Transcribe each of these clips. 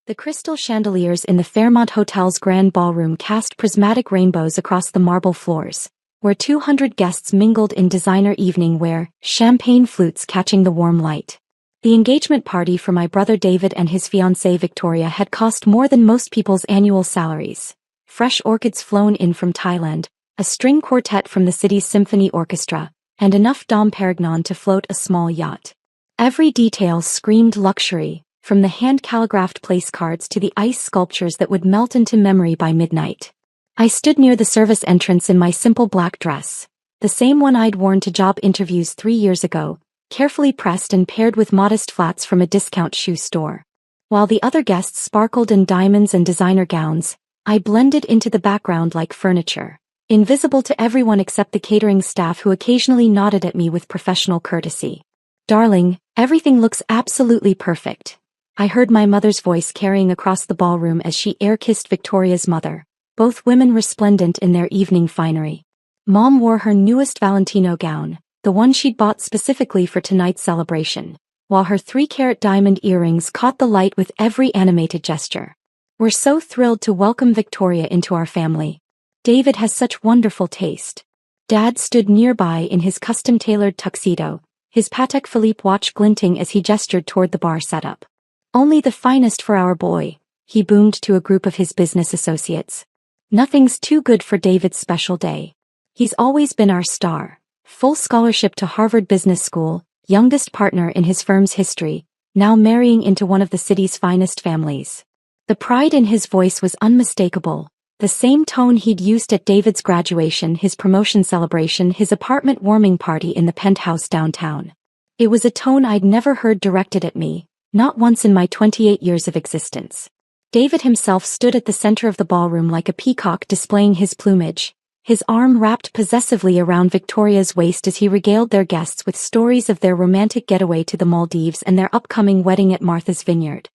The crystal chandeliers in the Fairmont Hotel's grand ballroom cast prismatic rainbows across the marble floors, where 200 guests mingled in designer evening wear, champagne flutes catching the warm light. The engagement party for my brother David and his fiancée Victoria had cost more than most people's annual salaries. Fresh orchids flown in from Thailand, a string quartet from the city's symphony orchestra, and enough Dom Perignon to float a small yacht. Every detail screamed luxury, from the hand-calligraphed place cards to the ice sculptures that would melt into memory by midnight. I stood near the service entrance in my simple black dress, the same one I'd worn to job interviews 3 years ago, carefully pressed and paired with modest flats from a discount shoe store. While the other guests sparkled in diamonds and designer gowns, I blended into the background like furniture, invisible to everyone except the catering staff who occasionally nodded at me with professional courtesy. "Darling, everything looks absolutely perfect," I heard my mother's voice carrying across the ballroom as she air-kissed Victoria's mother, both women resplendent in their evening finery. Mom wore her newest Valentino gown, the one she'd bought specifically for tonight's celebration, while her 3-carat diamond earrings caught the light with every animated gesture. "We're so thrilled to welcome Victoria into our family. David has such wonderful taste." Dad stood nearby in his custom-tailored tuxedo, his Patek Philippe watch glinting as he gestured toward the bar setup. "Only the finest for our boy," he boomed to a group of his business associates. "Nothing's too good for David's special day. He's always been our star. Full scholarship to Harvard Business School, youngest partner in his firm's history, now marrying into one of the city's finest families." The pride in his voice was unmistakable, the same tone he'd used at David's graduation, his promotion celebration, his apartment warming party in the penthouse downtown. It was a tone I'd never heard directed at me, not once in my 28 years of existence. David himself stood at the center of the ballroom like a peacock displaying his plumage, his arm wrapped possessively around Victoria's waist as he regaled their guests with stories of their romantic getaway to the Maldives and their upcoming wedding at Martha's Vineyard.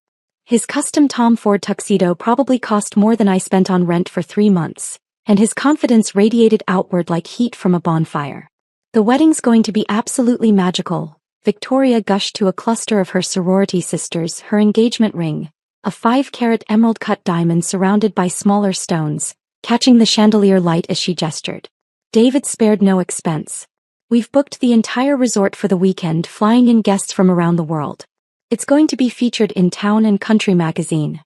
His custom Tom Ford tuxedo probably cost more than I spent on rent for 3 months, and his confidence radiated outward like heat from a bonfire. "The wedding's going to be absolutely magical," Victoria gushed to a cluster of her sorority sisters, her engagement ring, a 5-carat emerald-cut diamond surrounded by smaller stones, catching the chandelier light as she gestured. David spared no expense. "We've booked the entire resort for the weekend, flying in guests from around the world. It's going to be featured in Town and Country magazine."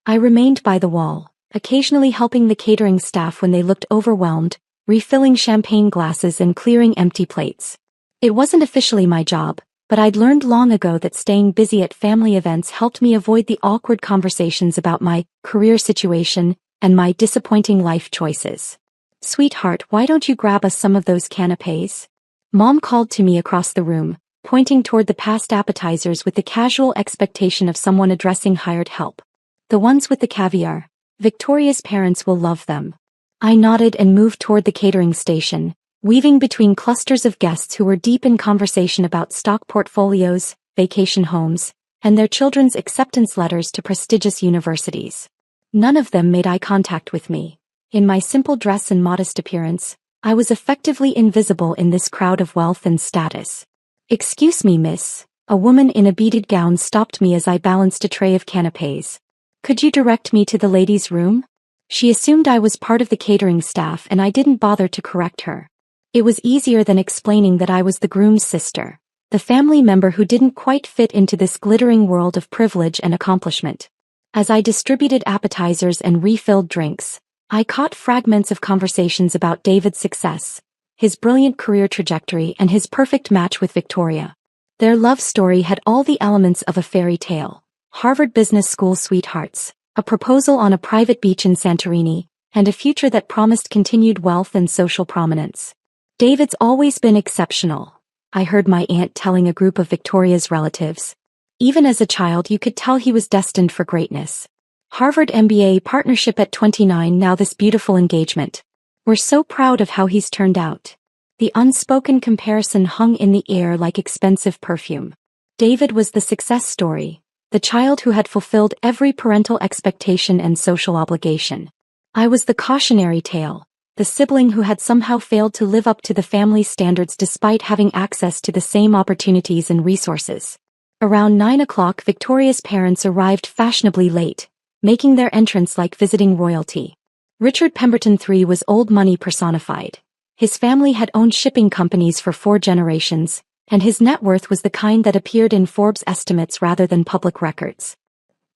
I remained by the wall, occasionally helping the catering staff when they looked overwhelmed, refilling champagne glasses and clearing empty plates. It wasn't officially my job, but I'd learned long ago that staying busy at family events helped me avoid the awkward conversations about my career situation and my disappointing life choices. "Sweetheart, why don't you grab us some of those canapés?" Mom called to me across the room, pointing toward the past appetizers with the casual expectation of someone addressing hired help. "The ones with the caviar. Victoria's parents will love them." I nodded and moved toward the catering station, weaving between clusters of guests who were deep in conversation about stock portfolios, vacation homes, and their children's acceptance letters to prestigious universities. None of them made eye contact with me. In my simple dress and modest appearance, I was effectively invisible in this crowd of wealth and status. "Excuse me, miss," a woman in a beaded gown stopped me as I balanced a tray of canapés. "Could you direct me to the ladies' room?" She assumed I was part of the catering staff and I didn't bother to correct her. It was easier than explaining that I was the groom's sister, the family member who didn't quite fit into this glittering world of privilege and accomplishment. As I distributed appetizers and refilled drinks, I caught fragments of conversations about David's success, his brilliant career trajectory, and his perfect match with Victoria. Their love story had all the elements of a fairy tale: Harvard Business School sweethearts, a proposal on a private beach in Santorini, and a future that promised continued wealth and social prominence. "David's always been exceptional," I heard my aunt telling a group of Victoria's relatives. "Even as a child you could tell he was destined for greatness. Harvard MBA partnership at 29, now this beautiful engagement. We're so proud of how he's turned out." The unspoken comparison hung in the air like expensive perfume. David was the success story, the child who had fulfilled every parental expectation and social obligation. I was the cautionary tale, the sibling who had somehow failed to live up to the family's standards despite having access to the same opportunities and resources. Around 9 o'clock, Victoria's parents arrived fashionably late, making their entrance like visiting royalty. Richard Pemberton III was old money personified. His family had owned shipping companies for 4 generations, and his net worth was the kind that appeared in Forbes estimates rather than public records.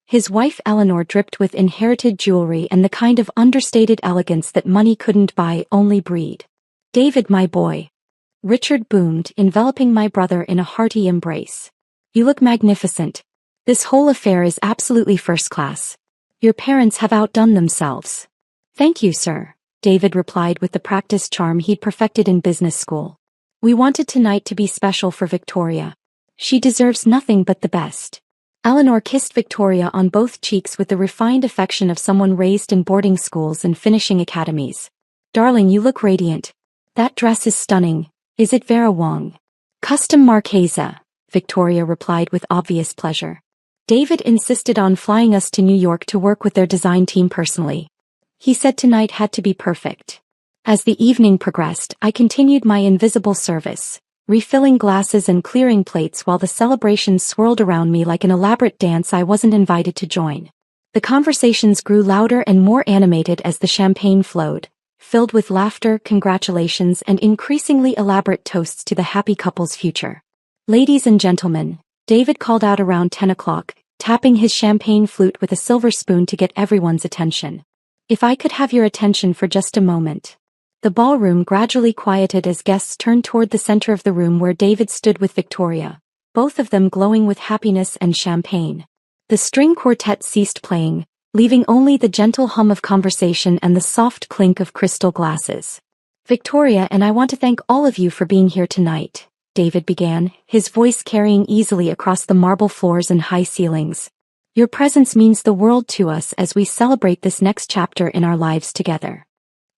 His wife Eleanor dripped with inherited jewelry and the kind of understated elegance that money couldn't buy, only breed. "David, my boy," Richard boomed, enveloping my brother in a hearty embrace. "You look magnificent. This whole affair is absolutely first class. Your parents have outdone themselves." "Thank you, sir," David replied with the practiced charm he'd perfected in business school. "We wanted tonight to be special for Victoria. She deserves nothing but the best." Eleanor kissed Victoria on both cheeks with the refined affection of someone raised in boarding schools and finishing academies. "Darling, you look radiant. That dress is stunning. Is it Vera Wang?" "Custom Marchesa," Victoria replied with obvious pleasure. "David insisted on flying us to New York to work with their design team personally. He said tonight had to be perfect." As the evening progressed, I continued my invisible service, refilling glasses and clearing plates while the celebrations swirled around me like an elaborate dance I wasn't invited to join. The conversations grew louder and more animated as the champagne flowed, filled with laughter, congratulations, and increasingly elaborate toasts to the happy couple's future. "Ladies and gentlemen," David called out around 10 o'clock, tapping his champagne flute with a silver spoon to get everyone's attention. "If I could have your attention for just a moment." The ballroom gradually quieted as guests turned toward the center of the room where David stood with Victoria, both of them glowing with happiness and champagne. The string quartet ceased playing, leaving only the gentle hum of conversation and the soft clink of crystal glasses. "Victoria and I want to thank all of you for being here tonight," David began, his voice carrying easily across the marble floors and high ceilings. "Your presence means the world to us as we celebrate this next chapter in our lives together."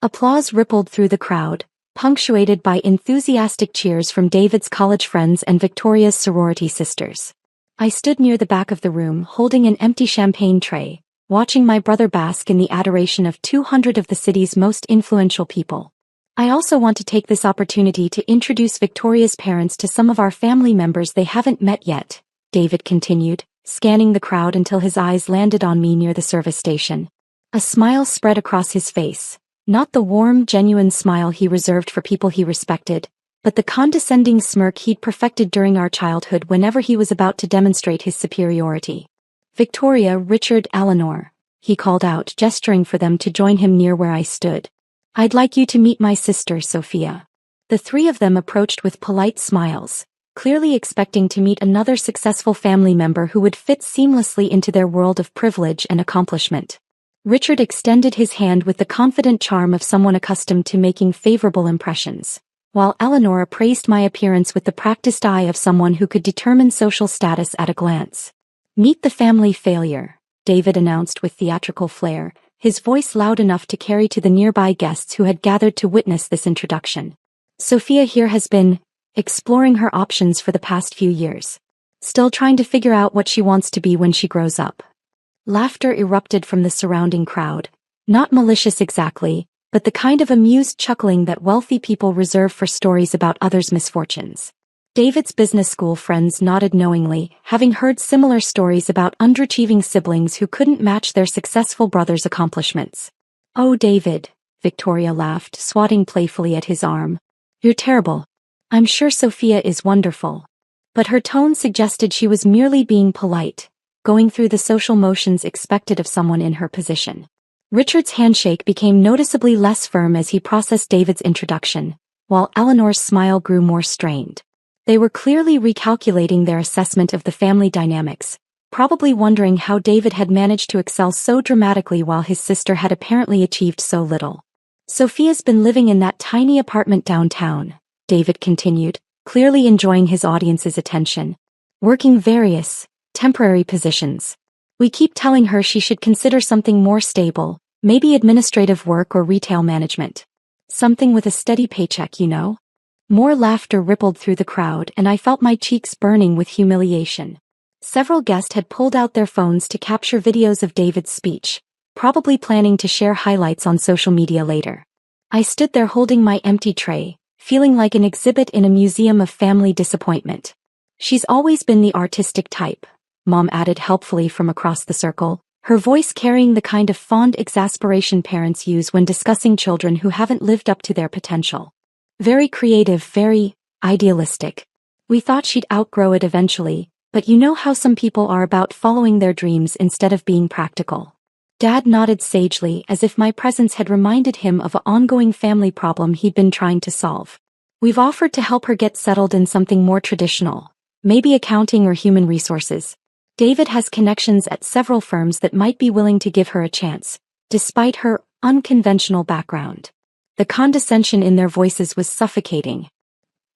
Applause rippled through the crowd, punctuated by enthusiastic cheers from David's college friends and Victoria's sorority sisters. I stood near the back of the room holding an empty champagne tray, watching my brother bask in the adoration of 200 of the city's most influential people. "I also want to take this opportunity to introduce Victoria's parents to some of our family members they haven't met yet," David continued, scanning the crowd until his eyes landed on me near the service station. A smile spread across his face. Not the warm, genuine smile he reserved for people he respected, but the condescending smirk he'd perfected during our childhood whenever he was about to demonstrate his superiority. "Victoria, Richard, Eleanor," he called out, gesturing for them to join him near where I stood. "I'd like you to meet my sister, Sophia." The 3 of them approached with polite smiles, clearly expecting to meet another successful family member who would fit seamlessly into their world of privilege and accomplishment. Richard extended his hand with the confident charm of someone accustomed to making favorable impressions, while Eleanor appraised my appearance with the practiced eye of someone who could determine social status at a glance. "Meet the family failure," David announced with theatrical flair, his voice loud enough to carry to the nearby guests who had gathered to witness this introduction. "Sophia here has been exploring her options for the past few years. Still trying to figure out what she wants to be when she grows up." Laughter erupted from the surrounding crowd, not malicious exactly, but the kind of amused chuckling that wealthy people reserve for stories about others' misfortunes. David's business school friends nodded knowingly, having heard similar stories about underachieving siblings who couldn't match their successful brother's accomplishments. "Oh, David," Victoria laughed, swatting playfully at his arm. "You're terrible. I'm sure Sophia is wonderful." But her tone suggested she was merely being polite, going through the social motions expected of someone in her position. Richard's handshake became noticeably less firm as he processed David's introduction, while Eleanor's smile grew more strained. They were clearly recalculating their assessment of the family dynamics, probably wondering how David had managed to excel so dramatically while his sister had apparently achieved so little. "Sophia's been living in that tiny apartment downtown," David continued, clearly enjoying his audience's attention. "Working various, temporary positions. We keep telling her she should consider something more stable, maybe administrative work or retail management. Something with a steady paycheck, you know?" More laughter rippled through the crowd and I felt my cheeks burning with humiliation. Several guests had pulled out their phones to capture videos of David's speech, probably planning to share highlights on social media later. I stood there holding my empty tray, feeling like an exhibit in a museum of family disappointment. "She's always been the artistic type," Mom added helpfully from across the circle, her voice carrying the kind of fond exasperation parents use when discussing children who haven't lived up to their potential. Very creative, very idealistic. We thought she'd outgrow it eventually, but you know how some people are about following their dreams instead of being practical. Dad nodded sagely as if my presence had reminded him of an ongoing family problem he'd been trying to solve. We've offered to help her get settled in something more traditional, maybe accounting or human resources. David has connections at several firms that might be willing to give her a chance, despite her unconventional background. The condescension in their voices was suffocating.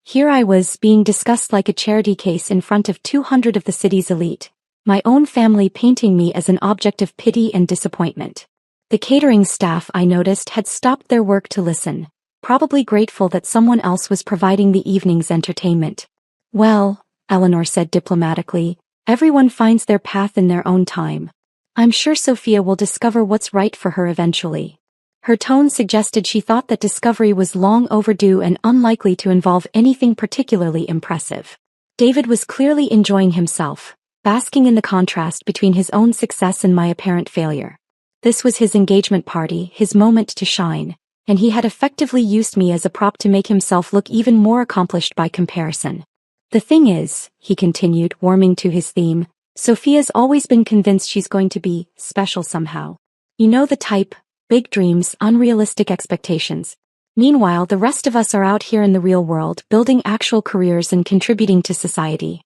Here I was, being discussed like a charity case in front of 200 of the city's elite, my own family painting me as an object of pity and disappointment. The catering staff, I noticed, had stopped their work to listen, probably grateful that someone else was providing the evening's entertainment. Well, Eleanor said diplomatically, everyone finds their path in their own time. I'm sure Sophia will discover what's right for her eventually. Her tone suggested she thought that discovery was long overdue and unlikely to involve anything particularly impressive. David was clearly enjoying himself, basking in the contrast between his own success and my apparent failure. This was his engagement party, his moment to shine, and he had effectively used me as a prop to make himself look even more accomplished by comparison. The thing is, he continued, warming to his theme, Sophia's always been convinced she's going to be special somehow. You know the type, big dreams, unrealistic expectations. Meanwhile, the rest of us are out here in the real world, building actual careers and contributing to society.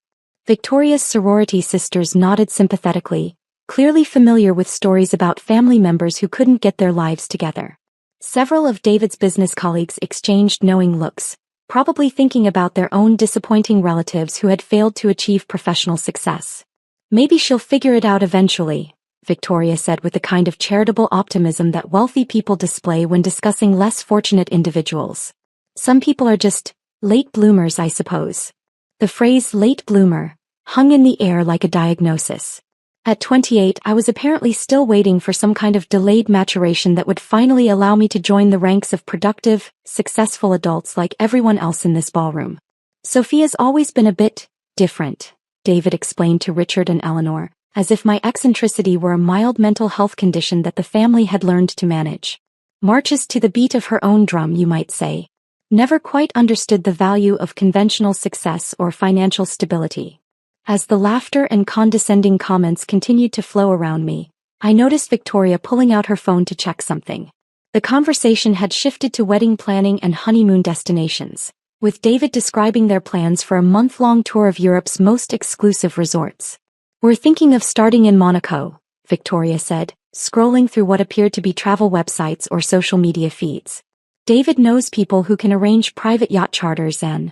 Victoria's sorority sisters nodded sympathetically, clearly familiar with stories about family members who couldn't get their lives together. Several of David's business colleagues exchanged knowing looks, probably thinking about their own disappointing relatives who had failed to achieve professional success. Maybe she'll figure it out eventually, Victoria said with the kind of charitable optimism that wealthy people display when discussing less fortunate individuals. Some people are just late bloomers, I suppose. The phrase late bloomer hung in the air like a diagnosis. At 28, I was apparently still waiting for some kind of delayed maturation that would finally allow me to join the ranks of productive, successful adults like everyone else in this ballroom. Sophia's always been a bit different, David explained to Richard and Eleanor, as if my eccentricity were a mild mental health condition that the family had learned to manage. Marches to the beat of her own drum, you might say. Never quite understood the value of conventional success or financial stability. As the laughter and condescending comments continued to flow around me, I noticed Victoria pulling out her phone to check something. The conversation had shifted to wedding planning and honeymoon destinations, with David describing their plans for a month-long tour of Europe's most exclusive resorts. We're thinking of starting in Monaco, Victoria said, scrolling through what appeared to be travel websites or social media feeds. David knows people who can arrange private yacht charters and...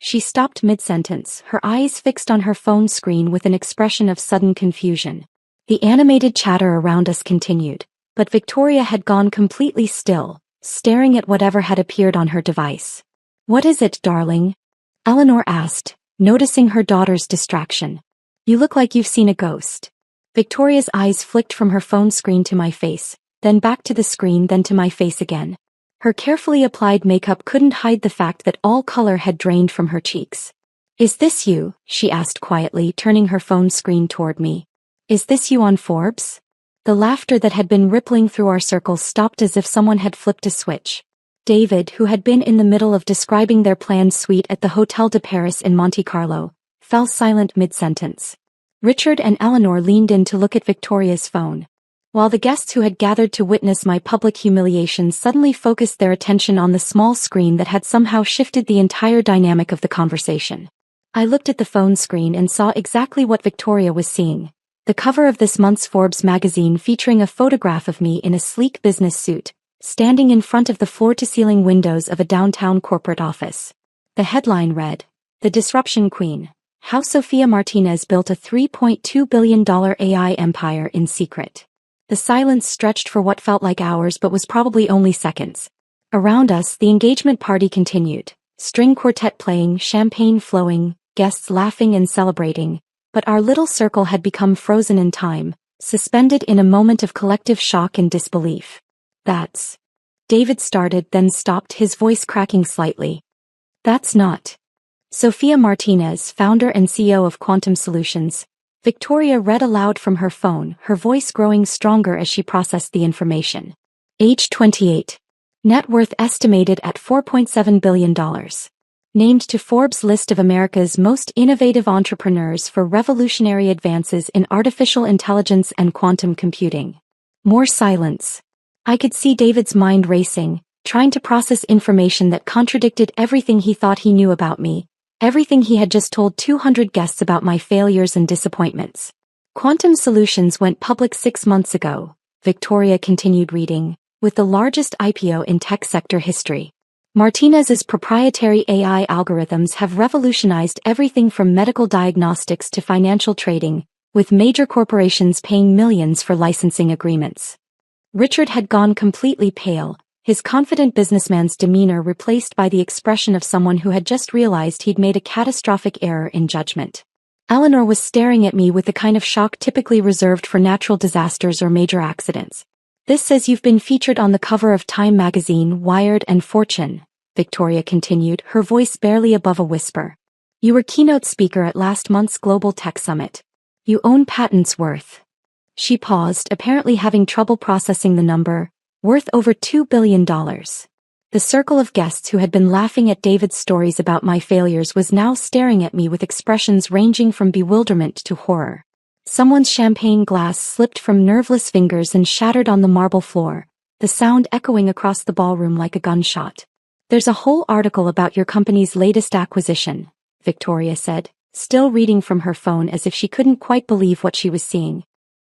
She stopped mid-sentence, her eyes fixed on her phone screen with an expression of sudden confusion. The animated chatter around us continued, but Victoria had gone completely still, staring at whatever had appeared on her device. What is it, darling? Eleanor asked, noticing her daughter's distraction. You look like you've seen a ghost. Victoria's eyes flicked from her phone screen to my face, then back to the screen, then to my face again. Her carefully applied makeup couldn't hide the fact that all color had drained from her cheeks. Is this you? She asked quietly, turning her phone screen toward me. Is this you on Forbes? The laughter that had been rippling through our circle stopped as if someone had flipped a switch. David, who had been in the middle of describing their planned suite at the Hotel de Paris in Monte Carlo, fell silent mid-sentence. Richard and Eleanor leaned in to look at Victoria's phone, while the guests who had gathered to witness my public humiliation suddenly focused their attention on the small screen that had somehow shifted the entire dynamic of the conversation. I looked at the phone screen and saw exactly what Victoria was seeing. The cover of this month's Forbes magazine featuring a photograph of me in a sleek business suit, standing in front of the floor-to-ceiling windows of a downtown corporate office. The headline read, "The Disruption Queen, How Sophia Martinez Built a $3.2 billion AI Empire in Secret." The silence stretched for what felt like hours but was probably only seconds. Around us, the engagement party continued, string quartet playing, champagne flowing, guests laughing and celebrating, but our little circle had become frozen in time, suspended in a moment of collective shock and disbelief. That's... David started, then stopped, his voice cracking slightly. That's not... Sophia Martinez, founder and CEO of Quantum Solutions, Victoria read aloud from her phone, her voice growing stronger as she processed the information. Age 28. Net worth estimated at $4.7 billion. Named to Forbes' list of America's most innovative entrepreneurs for revolutionary advances in artificial intelligence and quantum computing. More silence. I could see David's mind racing, trying to process information that contradicted everything he thought he knew about me, everything he had just told 200 guests about my failures and disappointments. Quantum Solutions went public 6 months ago, Victoria continued reading, with the largest IPO in tech sector history. Martinez's proprietary AI algorithms have revolutionized everything from medical diagnostics to financial trading, with major corporations paying millions for licensing agreements. Richard had gone completely pale, his confident businessman's demeanor replaced by the expression of someone who had just realized he'd made a catastrophic error in judgment. Eleanor was staring at me with the kind of shock typically reserved for natural disasters or major accidents. This says you've been featured on the cover of Time magazine, Wired and Fortune, Victoria continued, her voice barely above a whisper. You were keynote speaker at last month's Global Tech Summit. You own patents worth. She paused, apparently having trouble processing the number, worth over $2 billion. The circle of guests who had been laughing at David's stories about my failures was now staring at me with expressions ranging from bewilderment to horror. Someone's champagne glass slipped from nerveless fingers and shattered on the marble floor, the sound echoing across the ballroom like a gunshot. There's a whole article about your company's latest acquisition, Victoria said, still reading from her phone as if she couldn't quite believe what she was seeing.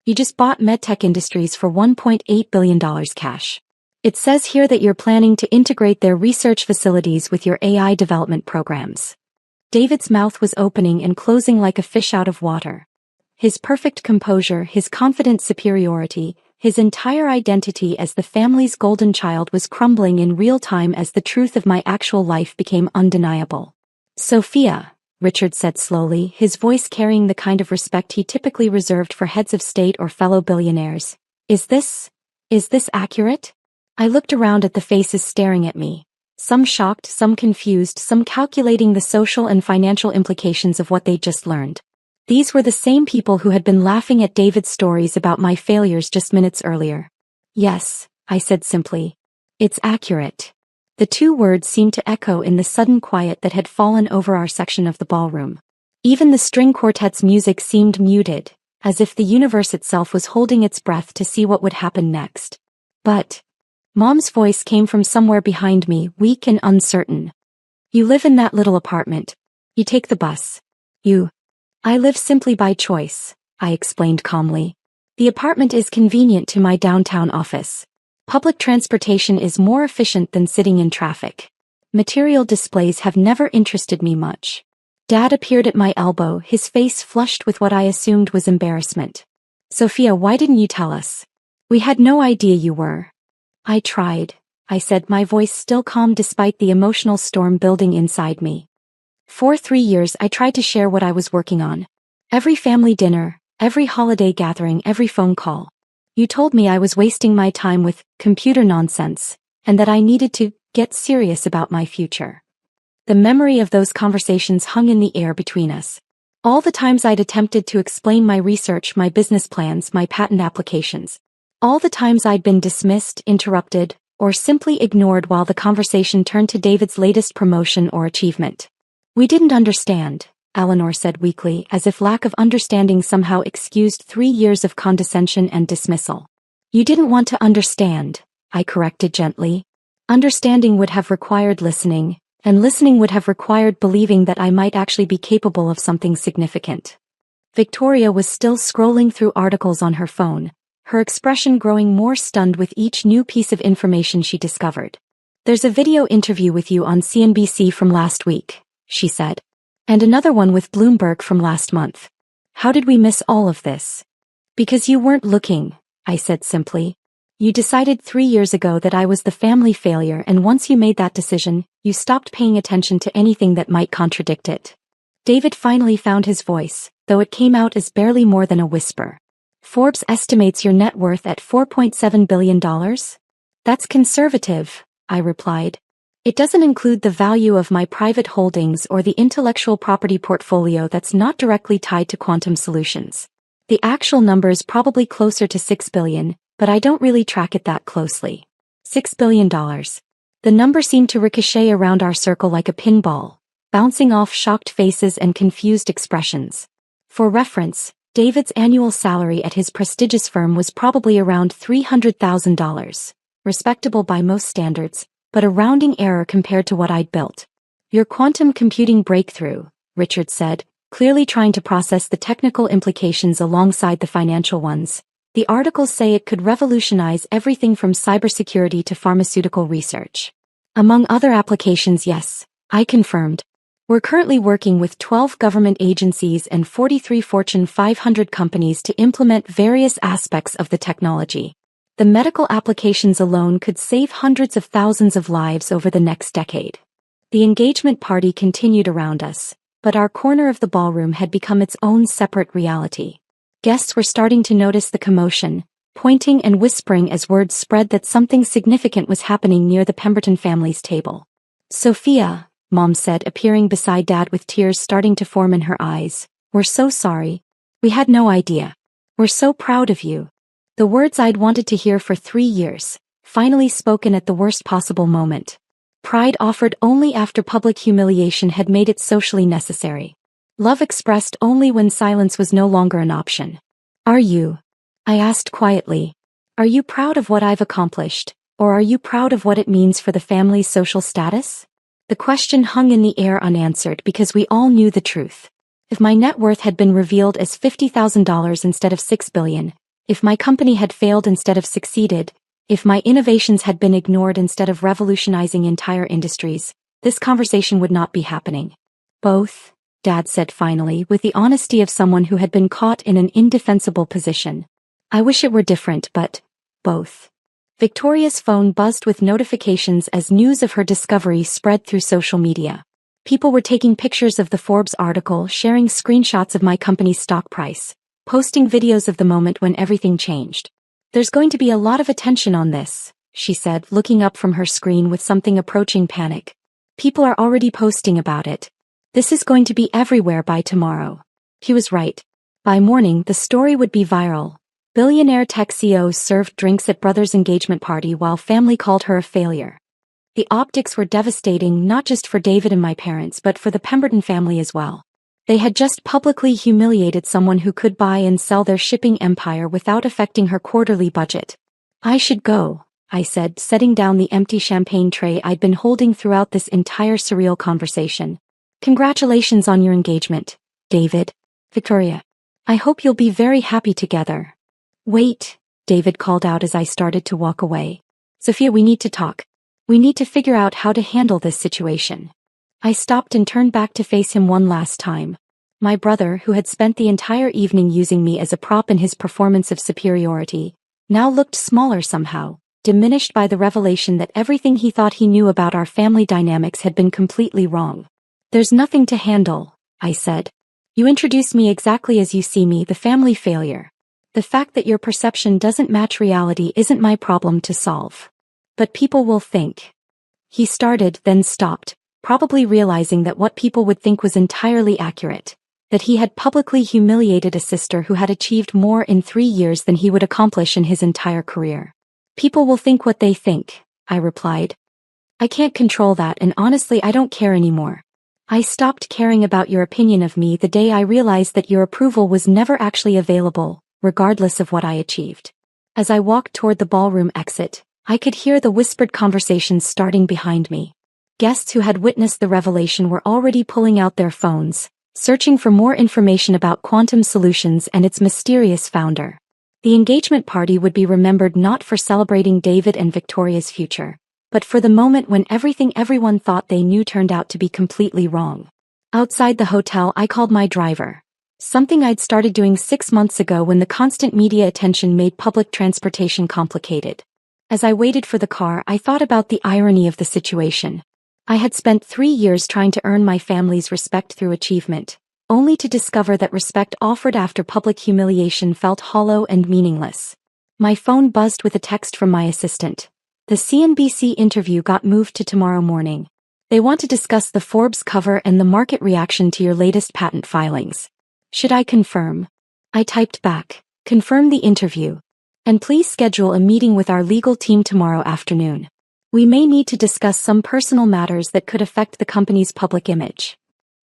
You just bought MedTech Industries for $1.8 billion cash. It says here that you're planning to integrate their research facilities with your AI development programs. David's mouth was opening and closing like a fish out of water. His perfect composure, his confident superiority, his entire identity as the family's golden child was crumbling in real time as the truth of my actual life became undeniable. Sophia, Richard said slowly, his voice carrying the kind of respect he typically reserved for heads of state or fellow billionaires. Is this accurate? I looked around at the faces staring at me. Some shocked, some confused, some calculating the social and financial implications of what they'd just learned. These were the same people who had been laughing at David's stories about my failures just minutes earlier. Yes, I said simply. It's accurate. The two words seemed to echo in the sudden quiet that had fallen over our section of the ballroom. Even the string quartet's music seemed muted, as if the universe itself was holding its breath to see what would happen next. But Mom's voice came from somewhere behind me, weak and uncertain. You live in that little apartment. You take the bus. I live simply by choice, I explained calmly. The apartment is convenient to my downtown office. Public transportation is more efficient than sitting in traffic. Material displays have never interested me much. Dad appeared at my elbow, his face flushed with what I assumed was embarrassment. Sophia, why didn't you tell us? We had no idea you were. I tried, I said, my voice still calm despite the emotional storm building inside me. For 3 years I tried to share what I was working on. Every family dinner, every holiday gathering, every phone call. You told me I was wasting my time with computer nonsense, and that I needed to get serious about my future. The memory of those conversations hung in the air between us. All the times I'd attempted to explain my research, my business plans, my patent applications. All the times I'd been dismissed, interrupted, or simply ignored while the conversation turned to David's latest promotion or achievement. We didn't understand, Eleanor said weakly, as if lack of understanding somehow excused 3 years of condescension and dismissal. You didn't want to understand, I corrected gently. Understanding would have required listening, and listening would have required believing that I might actually be capable of something significant. Victoria was still scrolling through articles on her phone, her expression growing more stunned with each new piece of information she discovered. There's a video interview with you on CNBC from last week, she said. And another one with Bloomberg from last month. How did we miss all of this? Because you weren't looking, I said simply. You decided 3 years ago that I was the family failure, and once you made that decision, you stopped paying attention to anything that might contradict it. David finally found his voice, though it came out as barely more than a whisper. Forbes estimates your net worth at $4.7 billion? That's conservative, I replied. It doesn't include the value of my private holdings or the intellectual property portfolio that's not directly tied to quantum solutions. The actual number is probably closer to $6 billion, but I don't really track it that closely. $6 billion. The number seemed to ricochet around our circle like a pinball, bouncing off shocked faces and confused expressions. For reference, David's annual salary at his prestigious firm was probably around $300,000, respectable by most standards, but a rounding error compared to what I'd built. Your quantum computing breakthrough, Richard said, clearly trying to process the technical implications alongside the financial ones. The articles say it could revolutionize everything from cybersecurity to pharmaceutical research. Among other applications, yes, I confirmed. We're currently working with 12 government agencies and 43 Fortune 500 companies to implement various aspects of the technology. The medical applications alone could save hundreds of thousands of lives over the next decade. The engagement party continued around us, but our corner of the ballroom had become its own separate reality. Guests were starting to notice the commotion, pointing and whispering as word spread that something significant was happening near the Pemberton family's table. Sophia, Mom said, appearing beside Dad with tears starting to form in her eyes, we're so sorry. We had no idea. We're so proud of you. The words I'd wanted to hear for 3 years, finally spoken at the worst possible moment. Pride offered only after public humiliation had made it socially necessary. Love expressed only when silence was no longer an option. Are you? I asked quietly. Are you proud of what I've accomplished, or are you proud of what it means for the family's social status? The question hung in the air unanswered because we all knew the truth. If my net worth had been revealed as $50,000 instead of $6 billion, if my company had failed instead of succeeded, if my innovations had been ignored instead of revolutionizing entire industries, this conversation would not be happening. Both, Dad said finally, with the honesty of someone who had been caught in an indefensible position. I wish it were different, but both. Victoria's phone buzzed with notifications as news of her discovery spread through social media. People were taking pictures of the Forbes article, sharing screenshots of my company's stock price, posting videos of the moment when everything changed. There's going to be a lot of attention on this, she said, looking up from her screen with something approaching panic. People are already posting about it. This is going to be everywhere by tomorrow. He was right. By morning, the story would be viral. Billionaire tech CEO served drinks at brother's engagement party while family called her a failure. The optics were devastating not just for David and my parents but for the Pemberton family as well. They had just publicly humiliated someone who could buy and sell their shipping empire without affecting her quarterly budget. I should go, I said, setting down the empty champagne tray I'd been holding throughout this entire surreal conversation. Congratulations on your engagement, David. Victoria. I hope you'll be very happy together. Wait, David called out as I started to walk away. Sophia, we need to talk. We need to figure out how to handle this situation. I stopped and turned back to face him one last time. My brother, who had spent the entire evening using me as a prop in his performance of superiority, now looked smaller somehow, diminished by the revelation that everything he thought he knew about our family dynamics had been completely wrong. There's nothing to handle, I said. You introduced me exactly as you see me, the family failure. The fact that your perception doesn't match reality isn't my problem to solve. But people will think. He started, then stopped, probably realizing that what people would think was entirely accurate, that he had publicly humiliated a sister who had achieved more in 3 years than he would accomplish in his entire career. People will think what they think, I replied. I can't control that, and honestly I don't care anymore. I stopped caring about your opinion of me the day I realized that your approval was never actually available, regardless of what I achieved. As I walked toward the ballroom exit, I could hear the whispered conversations starting behind me. Guests who had witnessed the revelation were already pulling out their phones, searching for more information about quantum solutions and its mysterious founder. The engagement party would be remembered not for celebrating David and Victoria's future, but for the moment when everything everyone thought they knew turned out to be completely wrong. Outside the hotel, I called my driver. Something I'd started doing 6 months ago when the constant media attention made public transportation complicated. As I waited for the car, I thought about the irony of the situation. I had spent 3 years trying to earn my family's respect through achievement, only to discover that respect offered after public humiliation felt hollow and meaningless. My phone buzzed with a text from my assistant. The CNBC interview got moved to tomorrow morning. They want to discuss the Forbes cover and the market reaction to your latest patent filings. Should I confirm? I typed back, confirm the interview. And please schedule a meeting with our legal team tomorrow afternoon. We may need to discuss some personal matters that could affect the company's public image.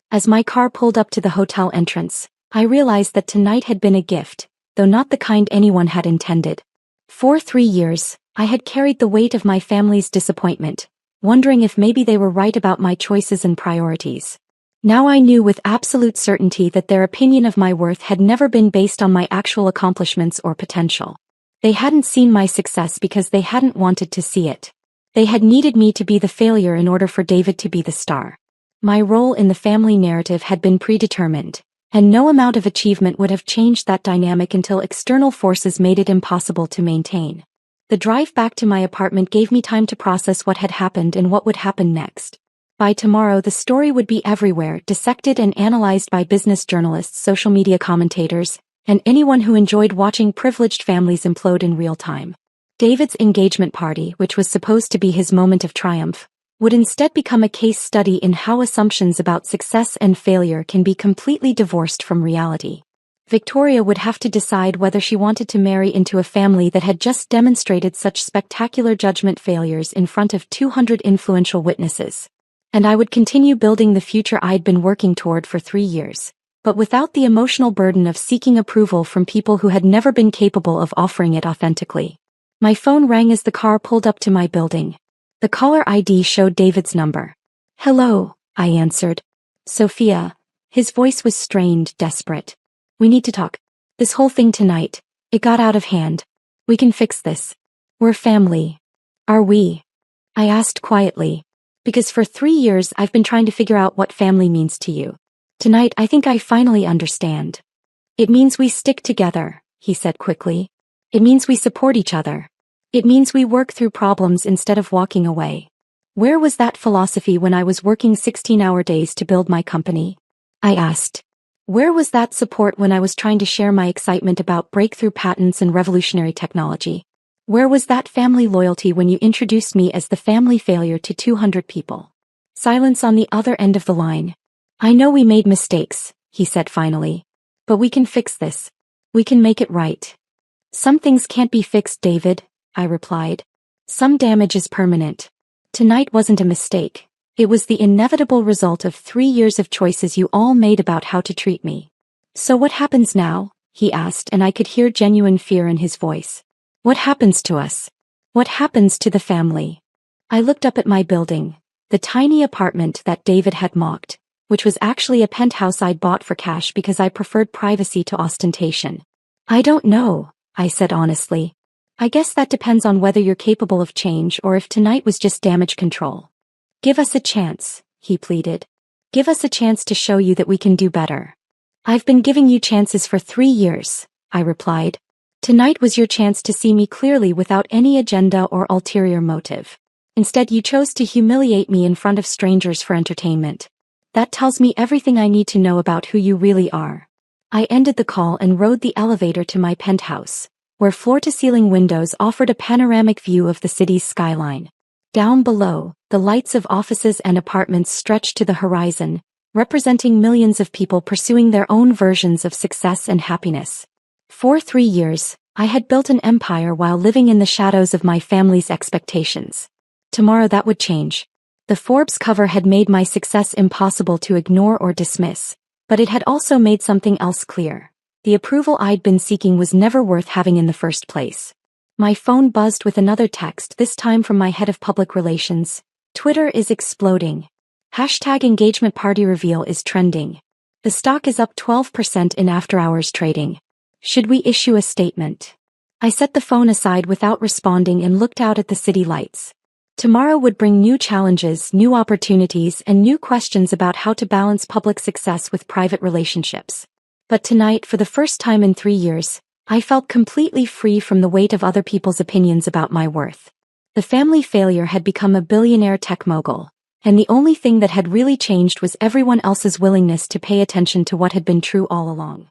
As my car pulled up to the hotel entrance, I realized that tonight had been a gift, though not the kind anyone had intended. For 3 years, I had carried the weight of my family's disappointment, wondering if maybe they were right about my choices and priorities. Now I knew with absolute certainty that their opinion of my worth had never been based on my actual accomplishments or potential. They hadn't seen my success because they hadn't wanted to see it. They had needed me to be the failure in order for David to be the star. My role in the family narrative had been predetermined, and no amount of achievement would have changed that dynamic until external forces made it impossible to maintain. The drive back to my apartment gave me time to process what had happened and what would happen next. By tomorrow, the story would be everywhere, dissected and analyzed by business journalists, social media commentators, and anyone who enjoyed watching privileged families implode in real time. David's engagement party, which was supposed to be his moment of triumph, would instead become a case study in how assumptions about success and failure can be completely divorced from reality. Victoria would have to decide whether she wanted to marry into a family that had just demonstrated such spectacular judgment failures in front of 200 influential witnesses. And I would continue building the future I'd been working toward for 3 years, but without the emotional burden of seeking approval from people who had never been capable of offering it authentically. My phone rang as the car pulled up to my building. The caller ID showed David's number. "Hello," I answered. "Sophia." His voice was strained, desperate. "We need to talk. This whole thing tonight, it got out of hand. We can fix this. We're family. Are we?" I asked quietly. "Because for 3 years I've been trying to figure out what family means to you. Tonight I think I finally understand." "It means we stick together," he said quickly. "It means we support each other. It means we work through problems instead of walking away." Where was that philosophy when I was working 16-hour days to build my company? I asked. Where was that support when I was trying to share my excitement about breakthrough patents and revolutionary technology? Where was that family loyalty when you introduced me as the family failure to 200 people? Silence on the other end of the line. "I know we made mistakes," he said finally. "But we can fix this. We can make it right." "Some things can't be fixed, David," I replied. "Some damage is permanent. Tonight wasn't a mistake. It was the inevitable result of 3 years of choices you all made about how to treat me." "So what happens now?" he asked, and I could hear genuine fear in his voice. "What happens to us? What happens to the family?" I looked up at my building, the tiny apartment that David had mocked, which was actually a penthouse I'd bought for cash because I preferred privacy to ostentation. "I don't know," I said honestly. "I guess that depends on whether you're capable of change or if tonight was just damage control." "Give us a chance," he pleaded. "Give us a chance to show you that we can do better." "I've been giving you chances for 3 years," I replied. "Tonight was your chance to see me clearly without any agenda or ulterior motive. Instead, you chose to humiliate me in front of strangers for entertainment. That tells me everything I need to know about who you really are." I ended the call and rode the elevator to my penthouse, where floor-to-ceiling windows offered a panoramic view of the city's skyline. Down below, the lights of offices and apartments stretched to the horizon, representing millions of people pursuing their own versions of success and happiness. For 3 years, I had built an empire while living in the shadows of my family's expectations. Tomorrow that would change. The Forbes cover had made my success impossible to ignore or dismiss, but it had also made something else clear. The approval I'd been seeking was never worth having in the first place. My phone buzzed with another text, this time from my head of public relations. "Twitter is exploding. #engagement party reveal is trending. The stock is up 12% in after-hours trading. Should we issue a statement?" I set the phone aside without responding and looked out at the city lights. Tomorrow would bring new challenges, new opportunities, and new questions about how to balance public success with private relationships. But tonight, for the first time in 3 years, I felt completely free from the weight of other people's opinions about my worth. The family failure had become a billionaire tech mogul, and the only thing that had really changed was everyone else's willingness to pay attention to what had been true all along.